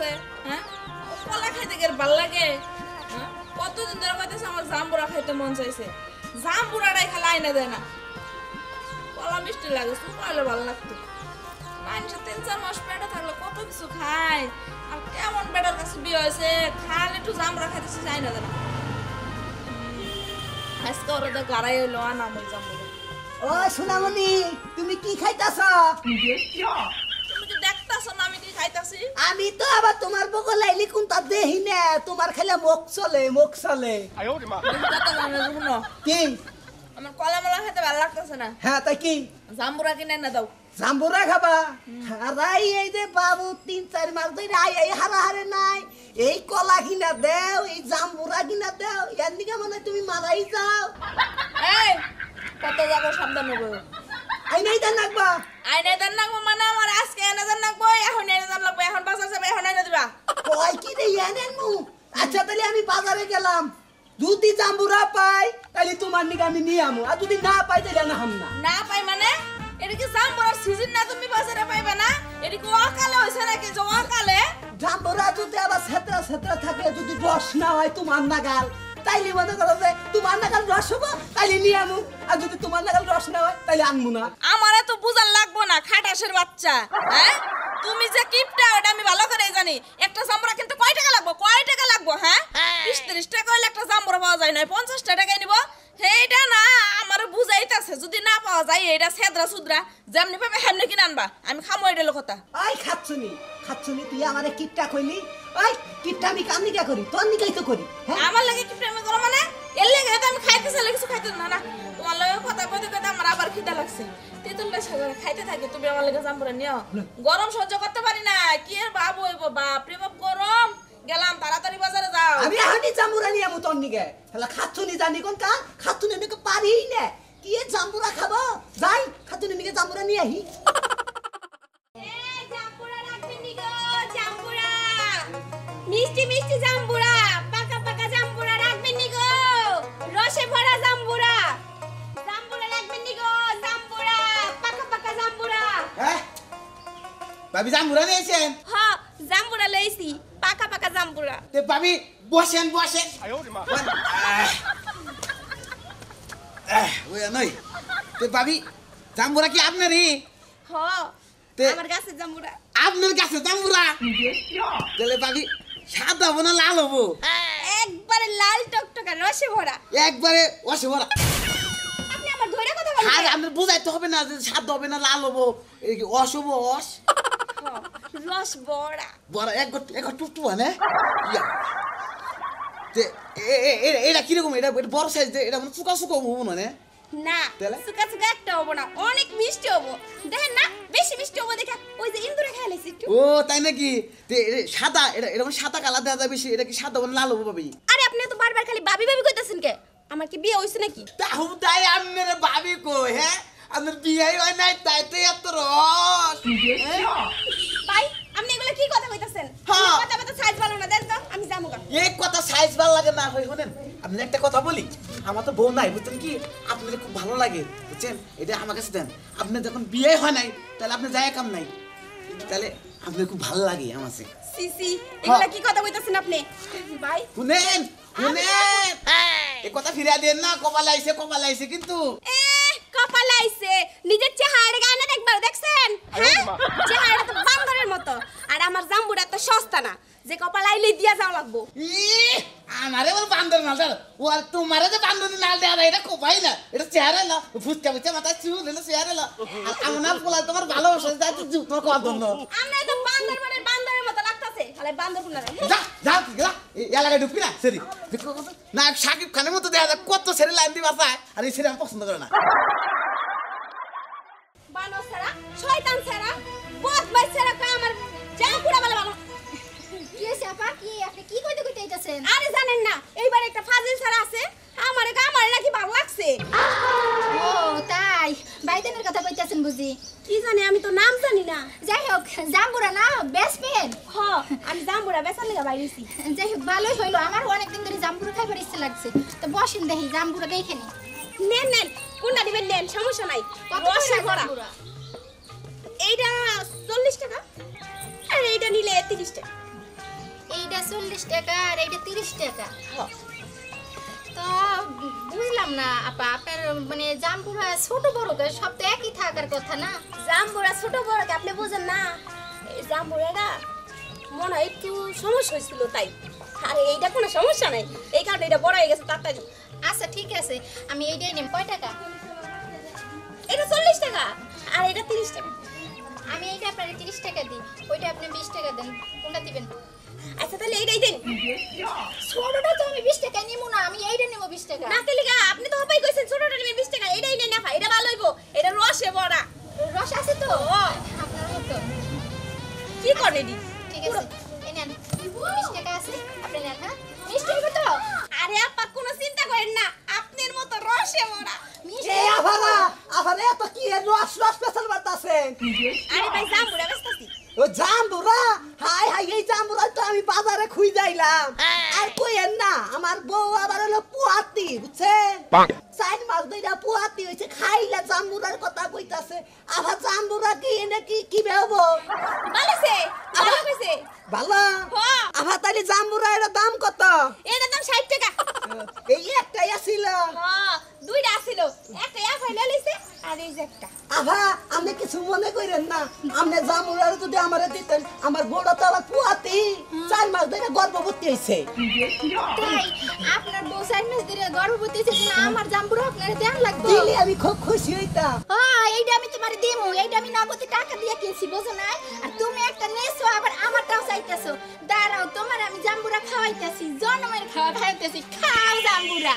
আছে হ্যাঁ কলা খাইতে গেলে ভাল লাগে হ্যাঁ কতদিন ধরে কইতেছে আমার জাম্বুরা খাইতে মন চাইছে জাম্বুরাটাই খালি আইনা দেয় না কলা মিষ্টি লাগে শুকাইলে ভালো লাগতো মানুষ 3-4 মাস পেটে থাকলে কত কিছু খায় আর কেমন পেটের কাছে বিয়ে হয়েছে খালি একটু জাম্বুরা খাইতেছে চাই না দেয় না আজকে ওরা তো গাড়াই হইলো আনা মই জাম্বুরা ও সোনামণি তুমি কি খাইতাছ তুমি কি দেখতাছ না আমি কি খাইতাছি আমি তো আবার তোমার বগল লাইলি কোনটা দেহি না তোমার খাইলে মুখ চলে কত গানে শুনো কি আমার কলা মলা খেতে ভালো লাগতেছে না হ্যাঁ তাই কি জাম্বুরা কিনে না দাও জাম্বুরা খাবা হারাই এই যে বাবু 3-4 মাস ধরে আই হারে নাই এই কলা কিনা দেও এই জাম্বুরা কিনা দেও এর নিকে মনে তুমি মারাই যাও এই কত যাবো সাবধান হবো আই নাই দেন নাকবা আইনে দেন না মানে আমার আজকে এনে দেন না কই এখন এনে দেন লাগবে এখন বাজার যাবে এখন এনে দিবা কই কি রে এনেন মু আচ্ছা তাহলে আমি বাজারে গেলাম যদি জাম্বুরা পাই তাহলে তোমার নিকে আমি নিয়ে আমু আর যদি না পাই তাহলে না হাম না না পাই মানে এটা কি জাম্বুরার সিজন না তুমি বাজারে পাইবে না এটা কি অকালে হইছে নাকি যে অকালে জাম্বুরা যদি আবার সেতরা থাকে যদি রস না হয় তোমার নাগাল তাইলে মনে করো যে তোমার নাগাল রস হবো তাইলে নিয়ে আমু আর যদি তোমার নাগাল রস না হয় তাইলে আনমু না আমারে তো বুঝার লাগবো না খাটাসের বাচ্চা হ্যাঁ তুমি যে কিপটা ওটা আমি ভালো করে জানি একটা জাম্বুরা কিন্তু কয় টাকা লাগবো হ্যাঁ 30 টাকা হইলে একটা জাম্বুরা পাওয়া যায় না 50 টাকায় নিব সেইটা না আমার বুঝাইতাছে যদি না পাওয়া যায় এটা ছেদরা সুদরা যেমনি পাবে হেমনি কিনে আনবা আমি খামো এটা কথা ওই খাচ্ছুনি তুই আমারে কিপটা কইলি ওই কিপটা আমি কাম নিকা করি তোর নিকাই তো করি হ্যাঁ আমার লাগে কিপটা আমি করো মানে এর লাগে তো আমি খাইতেছে কিছু খাইতে না তোমার লাগে কথা কইতে আমার আবার খিদা লাগছে তেতুলটা সাগরে খাইতে থাকে তুমি আমার লাগে জাম্বুরা নিও গরম সহ্য করতে পারি না কি এর বাপ হইব বাপ রে বাপ গরম গেলাম তাড়াতাড়ি বাজারে যাও আমি এখনই জাম্বুরা নিয়ে আমু তোর নিকে তাহলে খাচ্ছুনি জানি কোন কা খাচ্ছুনি নিকে পারিই না কি এ জাম্বুরা খাবো যাই খাচ্ছুনি নিকে জাম্বুরা নিয়ে আহি মিষ্টি মিষ্টি জাম্বুরা পাকা পাকা জাম্বুরা রাখবেন নি গো রসে ভরা জাম্বুরা জাম্বুরা রাখবেন নি গো জাম্বুরা পাকা পাকা জাম্বুরা হ্যাঁ ভাবি জাম্বুরা নিয়েছেন হ জাম্বুরা লইছি পাকা পাকা জাম্বুরা তে ভাবি বসেন ওই নই তে ভাবি জাম্বুরা কি আপনারই হ তে- আমার কাছে জাম্বুরা আপনার কাছে জাম্বুরা তাহলে ভাবি সাদা হবো না লাল হবো একবারে লাল টকটকা রসে ভরা একবারে অসুভরা আপনি আমার ধরে কথা বলেন আর আপনার বুঝাইতে হবে না যে সাদা হবে না লাল হবো এই কি অশুভ অস রস ভরা বড় এক টুকটু মানে এটা কিরকম এটা বড় সাইজ এটা মানে ফুকা হবো মানে না তাহলে? সুকা সুকা একটা হবো না অনেক মিষ্টি হবো দেখেন না বেশি মিষ্টি হবো দেখে ওই যে ইন্দুরে খাইলেছি একটু ও তাই নাকি সাদা এটা মানে সাদা কালার দেওয়া যায় বেশি এটা কি সাদা মানে লাল হবো ভাবি আরে আপনি তো বারবার খালি ভাবি ভাবি কইতাছেন কে আমার কি বিয়ে হইছে নাকি তাই আপনার ভাবি কই হ্যাঁ আপনার বিয়ে হয় নাই তাই তো এত রস ভাই আপনি এগুলা কি কথা কইতাছেন হ্যাঁ। কথা কথা সাইজ ভালো না দেন তো আমি যাবো গা এই কথা সাইজ ভালো লাগে না হয় শুনেন আপনি একটা কথা বলি আমার তো বউ নাই বুঝছেন কি আপনাদের খুব ভালো লাগে বুঝছেন এটা আমার কাছে দেন আপনার যখন বিয়ে হয় নাই তাহলে আপনি যায় কাম নাই তাহলে আপনার খুব ভালো লাগে আমার কাছে সিসি এগুলা কি কথা কইতাছেন আপনি ভাই শুনেন এই কথা ফিরিয়ে দেন না কপাল আইছে কিন্তু এ কপাল আইছে নিজের চেহারা গানে একবার দেখছেন হ্যাঁ চেহারা তো বান্দরের মতো আর আমার জাম্বুরা তো সস্তা না যে কপাল আইলে দিয়া যাওয়া লাগবো আমারে বল বান্দর নাল ও আর তোমারে যে বান্দর নাল দেয়া এটা কোপাই না এটা চেহারা না ফুচকা মাথা চুল হলো চেহারা না আমার পোলা তোমার ভালোবাসা যাই তো তোমার কথা দন্ন আমরা তো বান্দরের মতো লাগতাছে খালি বান্দর কোনা যা গেলা এলাকায় ঢুকবি না সেরি না সাকিব খানের মতো দেখা যায় কত সেরি লাইন দিবা চায় আর এই সেরি আমি পছন্দ করে না বানর ছাড়া শয়তান ছাড়া বদমাইশ ছাড়া কয় আমার জাম্বুরা বলে ভালো কি হইছে আপা কি আপনি কি কইতে আইতাছেন আরে জানেন না এইবার একটা ফাজিল ছাড়া আছে আমার নাকি ভালো লাগছে ও তাই বাইদেনের কথা কইতাছেন বুঝি কি জানি আমি তো নাম জানি না যাই হোক জাম্বুরা না বেস্ট ফ্রেন্ড হ আমি জাম্বুরা বেচার লেগে বাইরেছি যাই হোক ভালোই হইলো আমার অনেকদিন ধরে জাম্বুরা খাইবার ইচ্ছে লাগছে তো বসেন দেখি জাম্বুরা দেখে নি নেন কোনটা দিবেন নেন সমস্যা নাই কত রসে করে ভরা জাম্বুরা এইটা 40 টাকা আর এইটা নিলে 30 টাকা 40 টাকা আর এইটা 30 টাকা তো বুঝলাম না আপা আপনার মানে জাম্বুরা ছোট বড় সব তো একই থাকার কথা না জাম্বুরা ছোট বড় আপনি বুঝেন না এই জাম্বুরাটা মনে হয় একটু সমস্যা হয়েছিল তাই আর এইটা কোনো সমস্যা নাই এই কারণে এটা বড় হয়ে গেছে তাড়াতাড়ি আচ্ছা ঠিক আছে আমি এইটাই নেব কয় টাকা এটা 40 টাকা আর এটা 30 টাকা আমি এইটা আপনারে 30 টাকা দিই ওইটা আপনি 20 টাকা দেন কোনটা দিবেন আচ্ছা তাহলে এইটাই দেন ছোটটা তো আমি 20 টাকা নিব না আমি এইটা নেব 20 টাকা না তাহলে আপনি তো হবাই কইছেন ছোটটা নিবে 20 টাকা এইটাই নেন না ভাই এটা ভালো হইবো এটা রসে বড়া রস আছে তো আপনার মতো কি করে দি ঠিক আছে এই নেন 20 টাকা আছে আপনি নেন হ্যাঁ মিষ্টি হইব তো আরে আপা কোনো চিন্তা করেন না আপনার মতো রসে বড়া এই আফারা এত কি রস পেছাল বাতাছেন আরে ভাই জাম্বুরা বেচতাছি ও জাম্বুরা হাই হাই এই জাম্বুরা তো আমি বাজারে খুই যাইলাম আর কইেন না আমার বউ আবার হলো পুয়াতি বুঝছেন 4 মাস ধরে পুয়াতি হইছে খাইলা জাম্বুরার কথা কইতাছে আবার জাম্বুরা কি এনে কি বেহবো ভালোছে ভালো কইছে ভালো হ্যাঁ। আবার তাহলে জাম্বুরা এর দাম কত এটার দাম 60 টাকা এই একটাই আছিল হ্যাঁ দুইটা আছিল একটা ফাইনাল হইছে আর এই যে একটা আভা আপনি কিছু মনে করেন না আপনি জামুরার যদি আমারে দিতেন আমার বড় তো আবার পুয়াতি 4 মাস ধরে গর্ভবতী হইছে তাই আপনার বউ 4 মাস ধরে গর্ভবতী হইছে না আমার জাম্বুরা আপনারে দেন লাগবে দিলে আমি খুব খুশি হইতাম হ্যাঁ এইটা আমি তোমারে দেমু এইটা আমি নগদে টাকা দিয়ে কিনছি বুঝো না আর তুমি একটা নেছো আবার আমারটাও চাইতেছো দাঁড়াও তোমার আমি জাম্বুরা খাওয়াইতেছি জন্মের খাওয়াইতেছি খাও জাম্বুরা